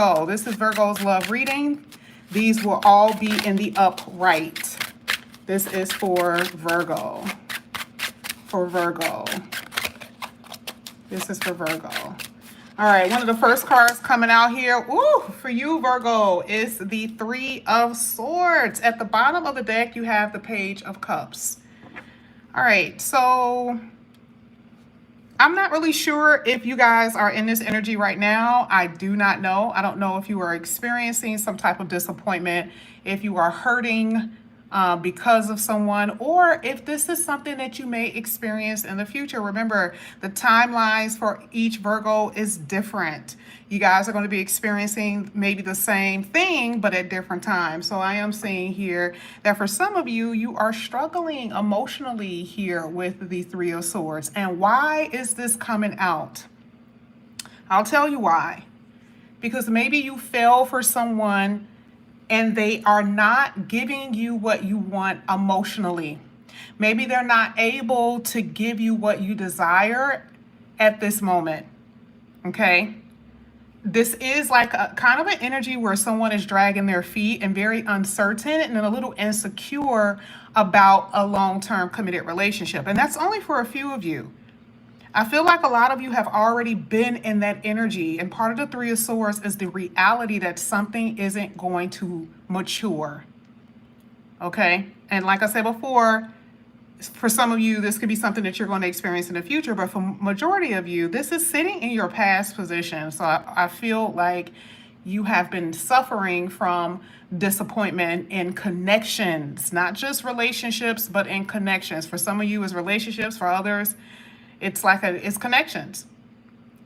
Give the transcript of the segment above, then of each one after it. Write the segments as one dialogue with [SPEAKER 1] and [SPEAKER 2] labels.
[SPEAKER 1] Oh, this is Virgo's love reading. These will all be in the upright. This is for Virgo. For Virgo. This is for Virgo. All right, one of the first cards coming out here, ooh, for you, Virgo, is the Three of Swords. At the bottom of the deck, you have the Page of Cups. All right, so I'm not really sure if you guys are in this energy right now. I do not know. I don't know if you are experiencing some type of disappointment, if you are hurting because of someone, or if this is something that you may experience in the future. Remember, the timelines for each Virgo is different. You guys are going to be experiencing maybe the same thing, but at different times. So I am seeing here that for some of you, you are struggling emotionally here with the Three of Swords. And why is this coming out? I'll tell you why. Because maybe you fell for someone and they are not giving you what you want emotionally. Maybe they're not able to give you what you desire at this moment, okay? This is like a kind of an energy where someone is dragging their feet and very uncertain and a little insecure about a long-term committed relationship. And that's only for a few of you. I feel like a lot of you have already been in that energy, and part of the Three of Swords is the reality that something isn't going to mature, okay? And like I said before, for some of you, this could be something that you're going to experience in the future, but for majority of you, this is sitting in your past position. So I feel like you have been suffering from disappointment in connections, not just relationships, but in connections. For some of you, it's relationships. For others, it's connections,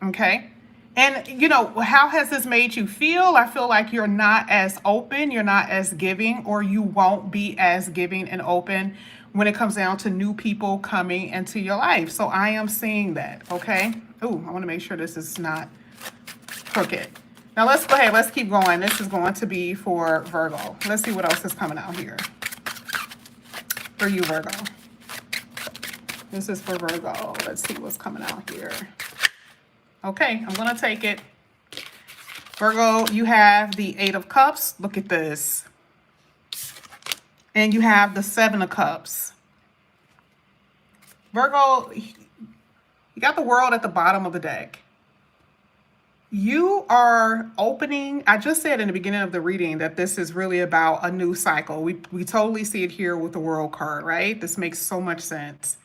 [SPEAKER 1] okay? And, you know, how has this made you feel? I feel like you're not as open, you're not as giving, or you won't be as giving and open when it comes down to new people coming into your life. So I am seeing that, okay? Ooh, I want to make sure this is not crooked. Now let's go ahead, let's keep going. This is going to be for Virgo. Let's see what else is coming out here for you, Virgo. This is for Virgo. Let's see what's coming out here. Okay, I'm going to take it. Virgo, you have the Eight of Cups. Look at this. And you have the Seven of Cups. Virgo, you got the World at the bottom of the deck. You are opening, I just said in the beginning of the reading that this is really about a new cycle. We totally see it here with the World card, right? This makes so much sense.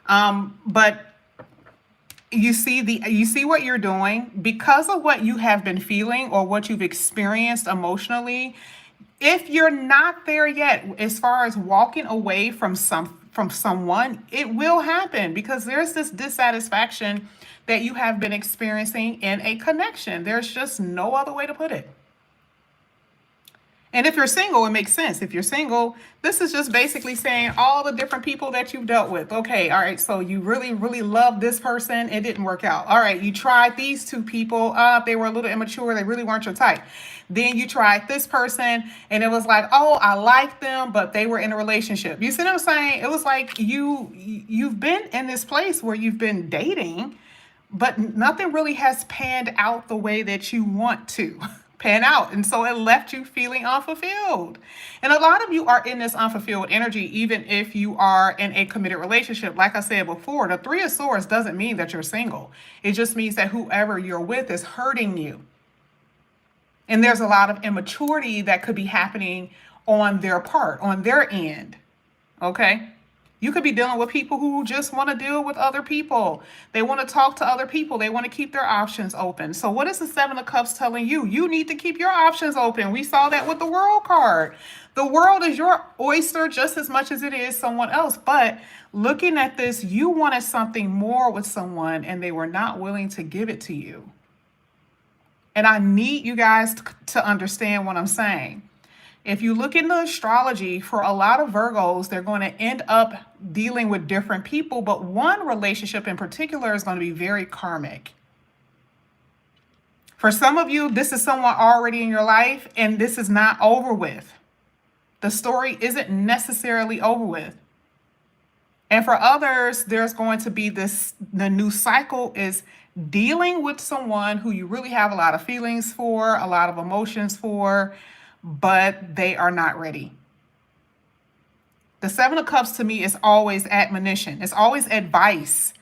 [SPEAKER 1] But you see what you're doing because of what you have been feeling or what you've experienced emotionally. If you're not there yet, as far as walking away from someone, it will happen because there's this dissatisfaction that you have been experiencing in a connection. There's just no other way to put it. And if you're single, it makes sense. If you're single, this is just basically saying all the different people that you've dealt with. Okay, all right, so you really, really love this person. It didn't work out. All right, you tried these two people. They were a little immature. They really weren't your type. Then you tried this person, and it was like, oh, I like them, but they were in a relationship. You see what I'm saying? It was like you've been in this place where you've been dating, but nothing really has panned out the way that you want to pan out. And so it left you feeling unfulfilled. And a lot of you are in this unfulfilled energy, even if you are in a committed relationship. Like I said before, the Three of Swords doesn't mean that you're single. It just means that whoever you're with is hurting you. And there's a lot of immaturity that could be happening on their part, on their end. Okay? You could be dealing with people who just want to deal with other people. They want to talk to other people. They want to keep their options open. So what is the Seven of Cups telling you? You need to keep your options open. We saw that with the World card. The world is your oyster just as much as it is someone else. But looking at this, you wanted something more with someone and they were not willing to give it to you. And I need you guys to understand what I'm saying. If you look into astrology, for a lot of Virgos, they're going to end up dealing with different people, but one relationship in particular is going to be very karmic. For some of you, this is someone already in your life, and this is not over with. The story isn't necessarily over with. And for others, there's going to be the new cycle is dealing with someone who you really have a lot of feelings for, a lot of emotions for, but they are not ready. The Seven of Cups to me is always admonition. It's always advice.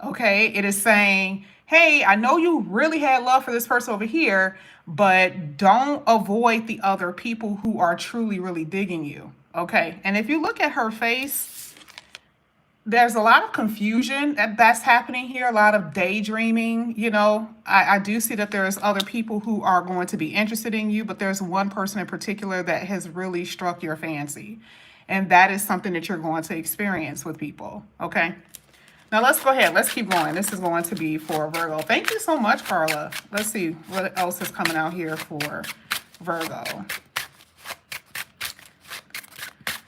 [SPEAKER 1] Okay, it is saying, hey, I know you really had love for this person over here, but don't avoid the other people who are truly, really digging you. Okay, and if you look at her face, there's a lot of confusion that's happening here, a lot of daydreaming. You know, I do see that there's other people who are going to be interested in you, but there's one person in particular that has really struck your fancy. And that is something that you're going to experience with people. Okay. Now let's go ahead. Let's keep going. This is going to be for Virgo. Thank you so much, Carla. Let's see what else is coming out here for Virgo.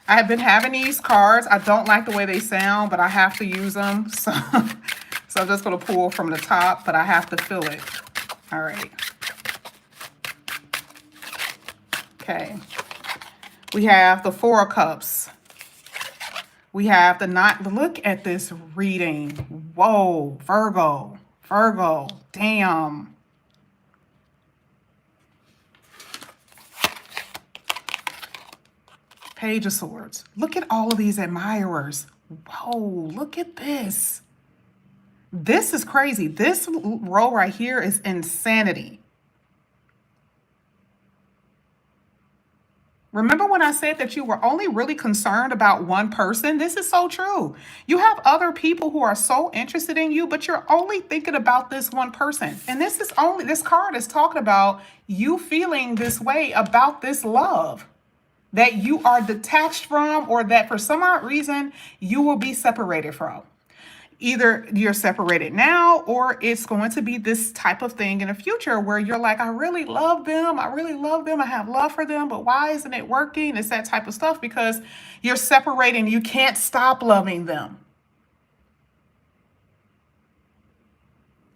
[SPEAKER 1] I have been having these cards. I don't like the way they sound, but I have to use them. So I'm just going to pull from the top, but I have to fill it. All right. Okay. We have the Four of Cups. We have the Nine. Look at this reading. Whoa, Virgo. Virgo. Damn. Page of Swords. Look at all of these admirers. Whoa, look at this. This is crazy. This row right here is insanity. Remember when I said that you were only really concerned about one person? This is so true. You have other people who are so interested in you, but you're only thinking about this one person. And this card is talking about you feeling this way about this love that you are detached from, or that for some odd reason you will be separated from. Either you're separated now, or it's going to be this type of thing in the future where you're like, I really love them. I really love them. I have love for them, but why isn't it working? It's that type of stuff because you're separating. You can't stop loving them.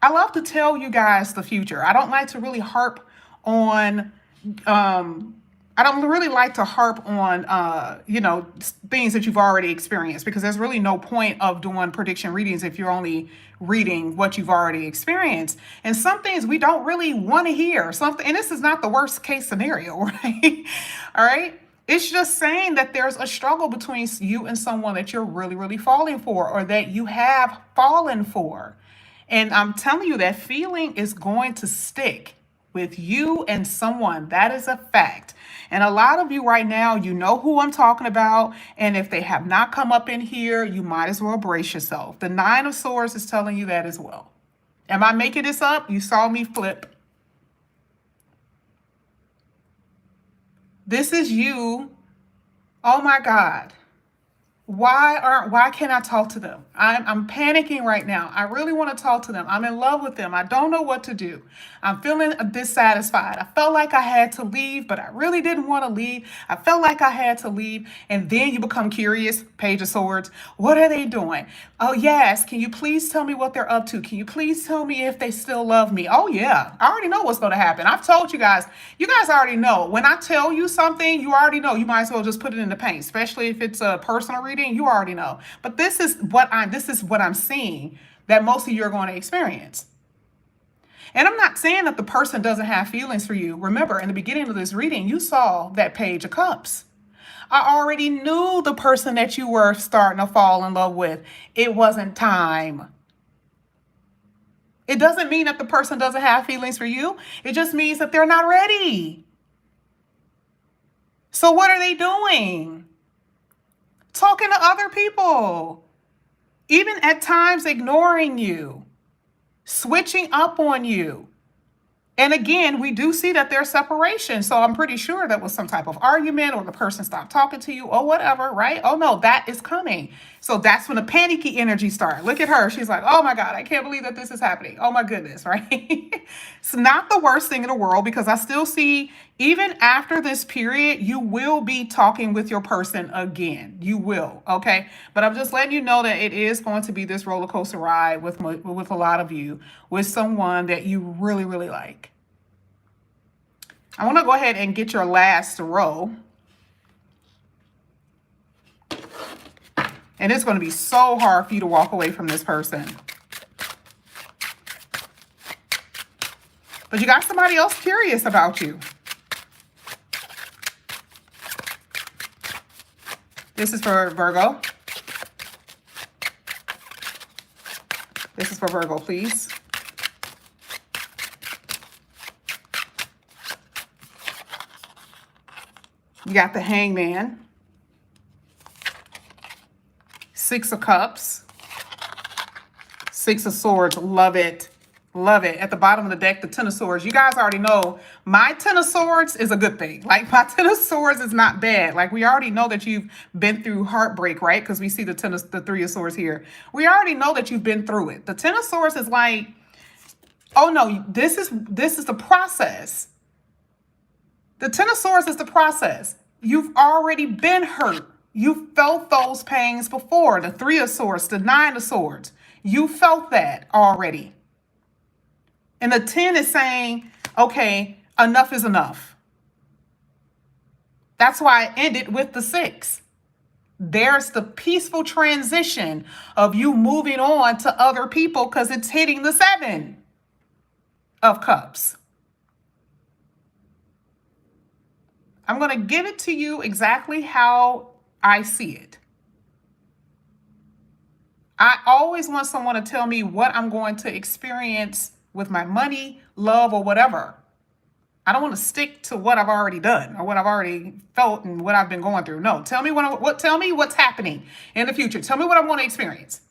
[SPEAKER 1] I love to tell you guys the future. I don't like to really harp on, I don't really like to harp on, things that you've already experienced, because there's really no point of doing prediction readings if you're only reading what you've already experienced. And some things we don't really want to hear. And this is not the worst case scenario, right? All right. It's just saying that there's a struggle between you and someone that you're really, really falling for, or that you have fallen for. And I'm telling you, that feeling is going to stick with you and someone. That is a fact. And a lot of you right now, you know who I'm talking about. And if they have not come up in here, you might as well brace yourself. The Nine of Swords is telling you that as well. Am I making this up? You saw me flip. This is you. Oh my God. Why can't I talk to them? I'm panicking right now. I really want to talk to them. I'm in love with them. I don't know what to do. I'm feeling dissatisfied. I felt like I had to leave, but I really didn't want to leave. I felt like I had to leave. And then you become curious. Page of Swords. What are they doing? Oh, yes. Can you please tell me what they're up to? Can you please tell me if they still love me? Oh, yeah. I already know what's going to happen. I've told you guys. You guys already know. When I tell you something, you already know. You might as well just put it in the paint, especially if it's a personal reading. You already know. But this is what I'm seeing that most of you are going to experience. And I'm not saying that the person doesn't have feelings for you. Remember, in the beginning of this reading, you saw that Page of Cups. I already knew the person that you were starting to fall in love with. It wasn't time. It doesn't mean that the person doesn't have feelings for you. It just means that they're not ready. So what are they doing? Talking to other people, even at times ignoring you, switching up on you. And again, we do see that there's separation. So I'm pretty sure that was some type of argument, or the person stopped talking to you, or whatever, right? Oh no, that is coming. So that's when the panicky energy starts. Look at her. She's like, oh my God, I can't believe that this is happening. Oh my goodness, right? It's not the worst thing in the world, because I still see, even after this period, you will be talking with your person again. You will, okay? But I'm just letting you know that it is going to be this roller coaster ride with a lot of you, with someone that you really, really like. I want to go ahead and get your last row. And it's going to be so hard for you to walk away from this person. But you got somebody else curious about you. This is for Virgo. This is for Virgo, please. You got the Hangman. Six of Cups. Six of Swords. Love it. Love it. At the bottom of the deck, the Ten of Swords. You guys already know my Ten of Swords is a good thing. Like, my Ten of Swords is not bad. Like, we already know that you've been through heartbreak, right? Because we see the Three of Swords here. We already know that you've been through it. The Ten of Swords is like, oh no, this is the process. The Ten of Swords is the process. You've already been hurt. You felt those pains before. The Three of Swords, the Nine of Swords. You felt that already. And the 10 is saying, okay, enough is enough. That's why I ended with the 6. There's the peaceful transition of you moving on to other people because it's hitting the 7 of Cups. I'm going to give it to you exactly how I see it. I always want someone to tell me what I'm going to experience with my money, love, or whatever. I don't want to stick to what I've already done or what I've already felt and what I've been going through. No, tell me tell me what's happening in the future. Tell me what I want to experience.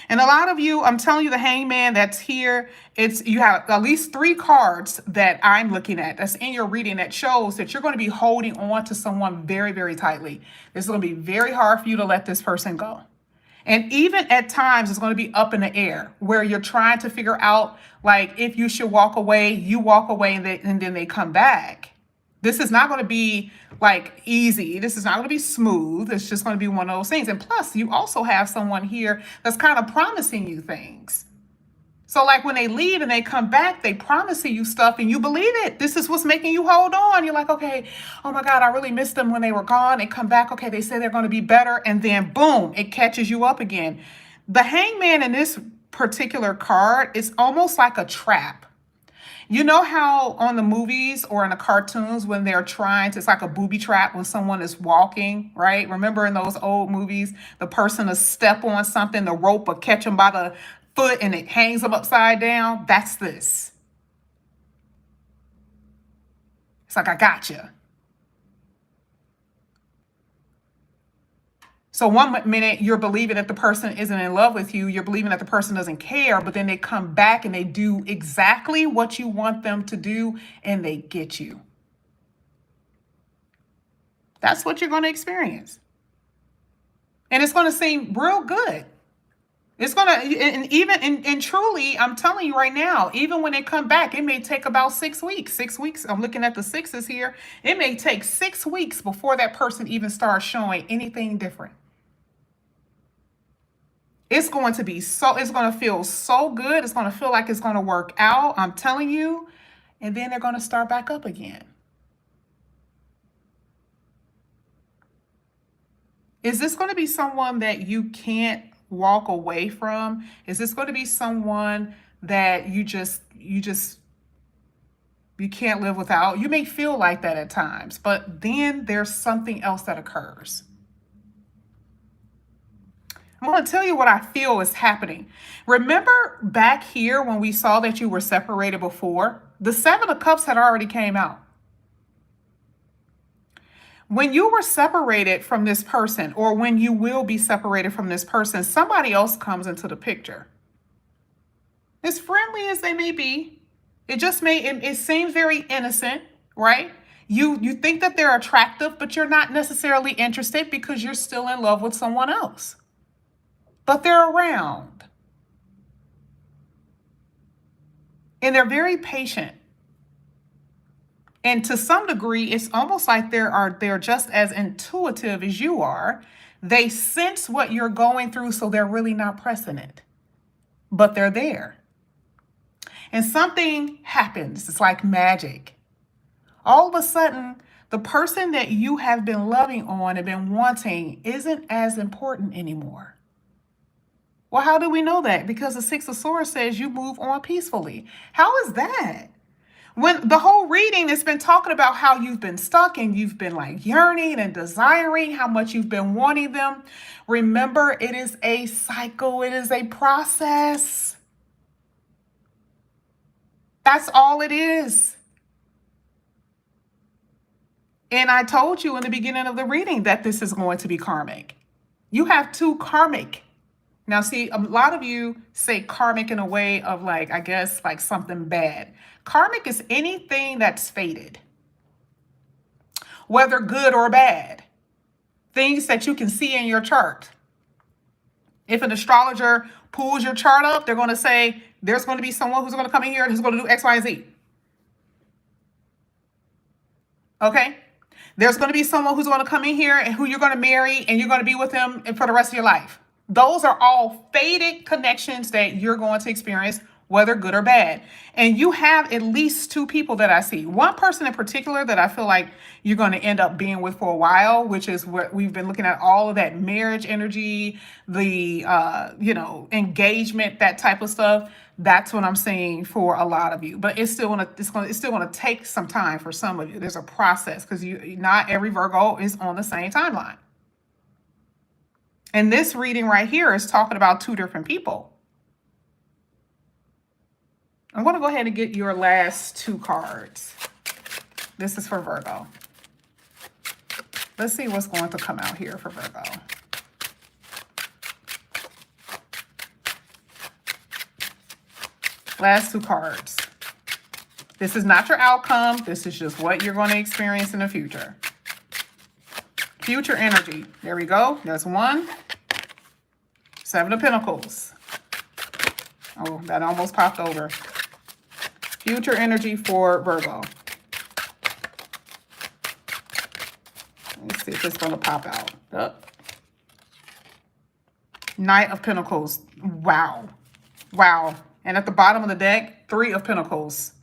[SPEAKER 1] And a lot of you, I'm telling you, the Hangman that's here, you have at least 3 cards that I'm looking at that's in your reading that shows that you're going to be holding on to someone very, very tightly. It's going to be very hard for you to let this person go. And even at times, it's going to be up in the air where you're trying to figure out, like, if you should walk away, you walk away, and then they come back. This is not going to be, like, easy. This is not going to be smooth. It's just going to be one of those things. And plus, you also have someone here that's kind of promising you things. So, like, when they leave and they come back, they promising you stuff and you believe it. This is what's making you hold on. You're like, okay, oh my God, I really missed them when they were gone. They come back. Okay, they say they're going to be better. And then boom, it catches you up again. The Hangman in this particular card is almost like a trap. You know how on the movies or in the cartoons when they're trying to, it's like a booby trap when someone is walking, right? Remember in those old movies, the person will step on something, the rope will catch them by the foot and it hangs them upside down. That's this. It's like, I got you. So one minute you're believing that the person isn't in love with you. You're believing that the person doesn't care, but then they come back and they do exactly what you want them to do and they get you. That's what you're going to experience. And it's going to seem real good. It's going to, and truly, I'm telling you right now, even when they come back, it may take about 6 weeks. 6 weeks. I'm looking at the 6s here. It may take 6 weeks before that person even starts showing anything different. It's going to be it's going to feel so good. It's going to feel like it's going to work out. I'm telling you. And then they're going to start back up again. Is this going to be someone that you can't walk away from? Is this going to be someone that you can't live without? You may feel like that at times, but then there's something else that occurs. I'm going to tell you what I feel is happening. Remember back here when we saw that you were separated before? The 7 of Cups had already came out. When you were separated from this person, or when you will be separated from this person, somebody else comes into the picture. As friendly as they may be, it seems very innocent, right? You think that they're attractive, but you're not necessarily interested because you're still in love with someone else. But they're around. And they're very patient. And to some degree, it's almost like they're just as intuitive as you are. They sense what you're going through, so they're really not pressing it. But they're there. And something happens. It's like magic. All of a sudden, the person that you have been loving on and been wanting isn't as important anymore. Well, how do we know that? Because the Six of Swords says you move on peacefully. How is that? When the whole reading has been talking about how you've been stuck and you've been like yearning and desiring, how much you've been wanting them. Remember, it is a cycle. It is a process. That's all it is. And I told you in the beginning of the reading that this is going to be karmic. You have two karmic. Now, see, a lot of you say karmic in a way of like, I guess, like something bad. Karmic is anything that's fated, whether good or bad. Things that you can see in your chart. If an astrologer pulls your chart up, they're going to say, there's going to be someone who's going to come in here who's going to do X, Y, and Z. Okay? There's going to be someone who's going to come in here and who you're going to marry and you're going to be with them for the rest of your life. Those are all fated connections that you're going to experience, whether good or bad. And you have at least two people that I see. One person in particular that I feel like you're going to end up being with for a while, which is what we've been looking at, all of that marriage energy, the, engagement, that type of stuff. That's what I'm saying for a lot of you. But it's still gonna take some time for some of you. There's a process because not every Virgo is on the same timeline. And this reading right here is talking about two different people. I'm going to go ahead and get your last two cards. This is for Virgo. Let's see what's going to come out here for Virgo. Last two cards. This is not your outcome. This is just what you're going to experience in the future. Future energy. There we go. There's one. Seven of Pentacles. Oh, that almost popped over. Future energy for Virgo. Let's see if it's going to pop out. Oh. Knight of Pentacles. Wow. Wow. And at the bottom of the deck, Three of Pentacles.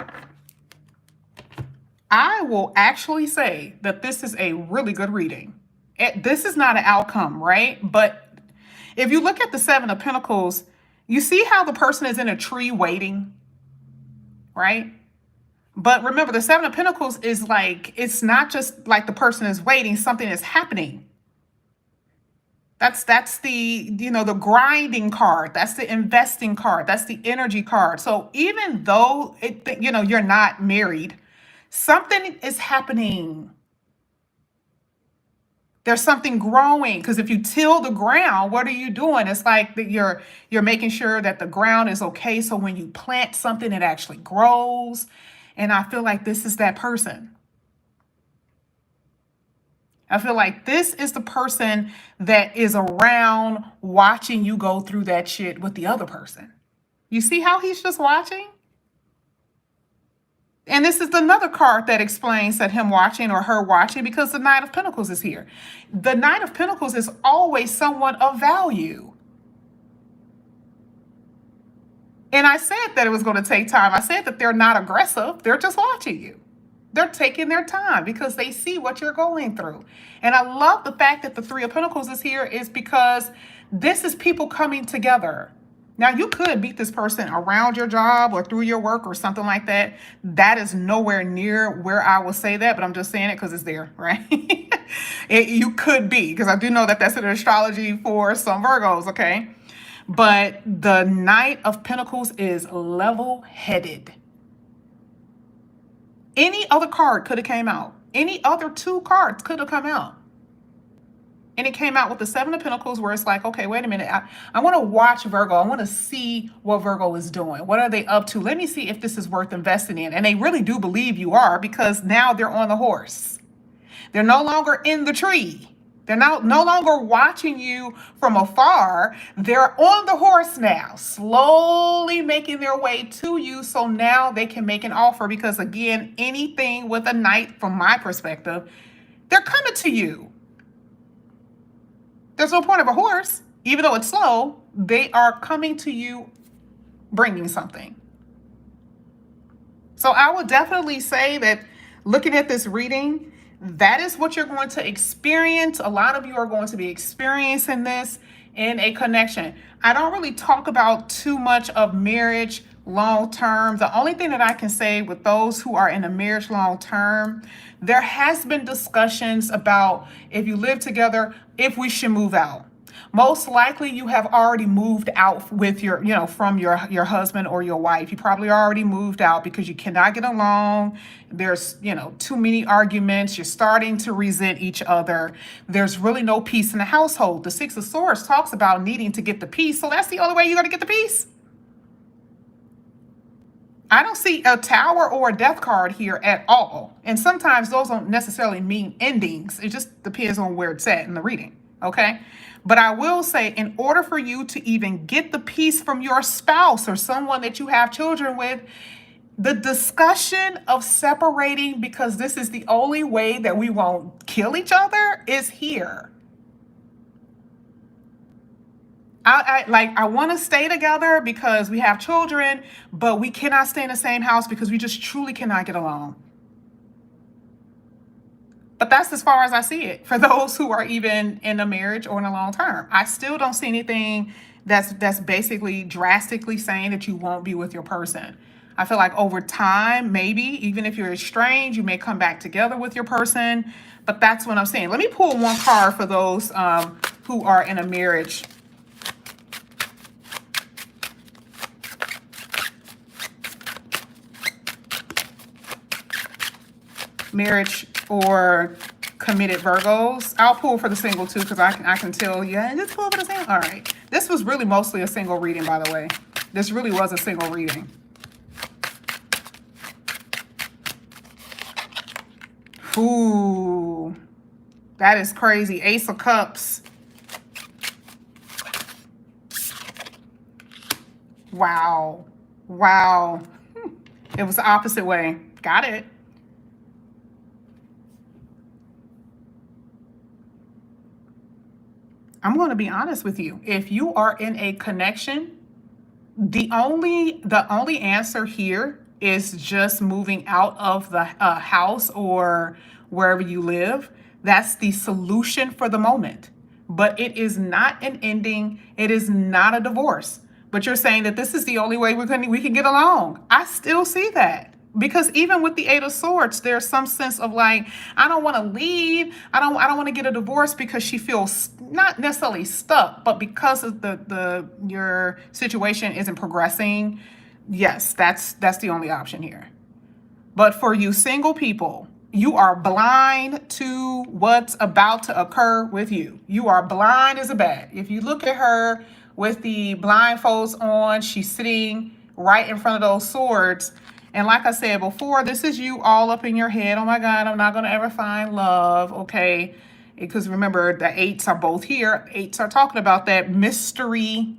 [SPEAKER 1] I will actually say that this is a really good reading. This is not an outcome, right? But if you look at the Seven of Pentacles, you see how the person is in a tree waiting, right? But remember, the Seven of Pentacles is like, it's not just like the person is waiting, something is happening. That's the, the grinding card. That's the investing card. That's the energy card. So even though, you're not married, something is happening. There's something growing, because if you till the ground, what are you doing? It's like that you're making sure that the ground is okay. So when you plant something, it actually grows. And I feel like this is that person. I feel like this is the person that is around watching you go through that shit with the other person. You see how he's just watching? And this is another card that explains that him watching or her watching, because the Knight of Pentacles is here. The Knight of Pentacles is always someone of value. And I said that it was going to take time. I said that they're not aggressive. They're just watching you. They're taking their time because they see what you're going through. And I love the fact that the Three of Pentacles is here is because this is people coming together. Now, you could meet this person around your job or through your work or something like that. That is nowhere near where I will say that, but I'm just saying it because it's there, right? You could be, because I do know that that's an astrology for some Virgos, okay? But the Knight of Pentacles is level-headed. Any other card could have came out. Any other two cards could have come out. And it came out with the Seven of Pentacles, where it's like, okay, wait a minute. I want to watch Virgo. I want to see what Virgo is doing. What are they up to? Let me see if this is worth investing in. And they really do believe you are, because now they're on the horse. They're no longer in the tree. They're no longer watching you from afar. They're on the horse now, slowly making their way to you. So now they can make an offer, because again, anything with a knight, from my perspective, they're coming to you. There's no point of a horse, even though it's slow. They are coming to you, bringing something. So I would definitely say that looking at this reading, that is what you're going to experience. A lot of you are going to be experiencing this. in a connection. I don't really talk about too much of marriage long term. The only thing that I can say with those who are in a marriage long term, there has been discussions about if you live together, if we should move out. Most likely you have already moved out with your, from your husband or your wife. You probably already moved out because you cannot get along. There's, too many arguments. You're starting to resent each other. There's really no peace in the household. The Six of Swords talks about needing to get the peace. So that's the only way you're going to get the peace. I don't see a Tower or a Death card here at all. And sometimes those don't necessarily mean endings. It just depends on where it's at in the reading. Okay. But I will say, in order for you to even get the peace from your spouse or someone that you have children with, the discussion of separating because this is the only way that we won't kill each other is here. I want to stay together because we have children, but we cannot stay in the same house because we just truly cannot get along. But that's as far as I see it for those who are even in a marriage or in a long term. I still don't see anything that's basically drastically saying that you won't be with your person. I feel like over time, maybe even if you're estranged, you may come back together with your person. But that's what I'm saying. Let me pull one card for those who are in a marriage. Marriage or committed Virgos. I'll pull for the single too because I can tell. Yeah, just pull for the single. All right. This was really mostly a single reading, by the way. This really was a single reading. Ooh, that is crazy. Ace of Cups. Wow. Wow. It was the opposite way. Got it. I'm going to be honest with you. If you are in a connection, the only answer here is just moving out of the house or wherever you live. That's the solution for the moment. But it is not an ending. It is not a divorce. But you're saying that this is the only way we can get along. I still see that. Because even with the Eight of Swords, there's some sense of like, I don't want to leave. I don't want to get a divorce because she feels not necessarily stuck, but because of your situation isn't progressing. Yes, that's the only option here. But for you single people, you are blind to what's about to occur with you. You are blind as a bat. If you look at her with the blindfolds on, she's sitting right in front of those swords. And like I said before, this is you all up in your head. Oh my God, I'm not going to ever find love. Okay. Because remember, the eights are both here. Eights are talking about that mystery.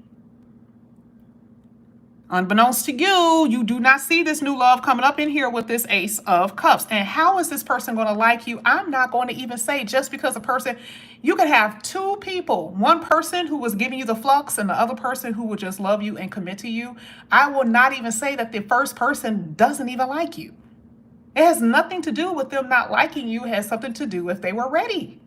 [SPEAKER 1] Unbeknownst to you, you do not see this new love coming up in here with this Ace of Cups. And how is this person going to like you? I'm not going to even say just because a person, you could have two people, one person who was giving you the flux and the other person who would just love you and commit to you. I will not even say that the first person doesn't even like you. It has nothing to do with them not liking you. It has something to do if they were ready.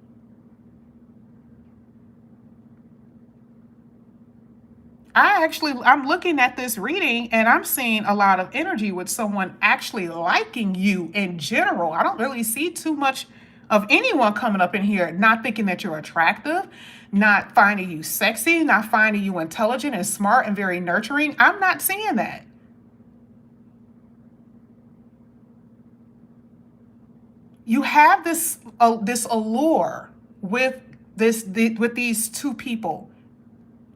[SPEAKER 1] I'm looking at this reading and I'm seeing a lot of energy with someone actually liking you in general. I don't really see too much of anyone coming up in here not thinking that you're attractive, not finding you sexy, not finding you intelligent and smart and very nurturing. I'm not seeing that. You have this allure with with these two people.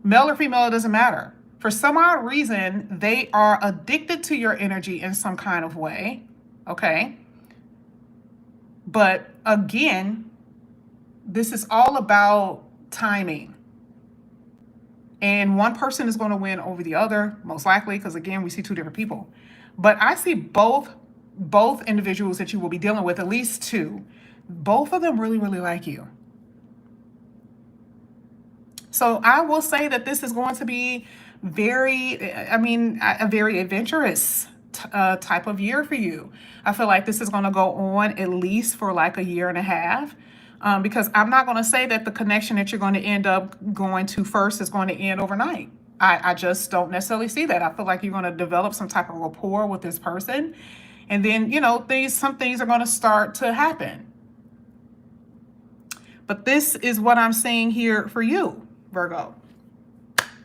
[SPEAKER 1] Male or female, it doesn't matter. For some odd reason, they are addicted to your energy in some kind of way. Okay. But again, this is all about timing. And one person is going to win over the other, most likely, because again, we see two different people. But I see both individuals that you will be dealing with, at least two. Both of them really, really like you. So I will say that this is going to be a very adventurous type of year for you. I feel like this is going to go on at least for like a year and a half. Because I'm not going to say that the connection that you're going to end up going to first is going to end overnight. I just don't necessarily see that. I feel like you're going to develop some type of rapport with this person. And then, you know, some things are going to start to happen. But this is what I'm seeing here for you, Virgo.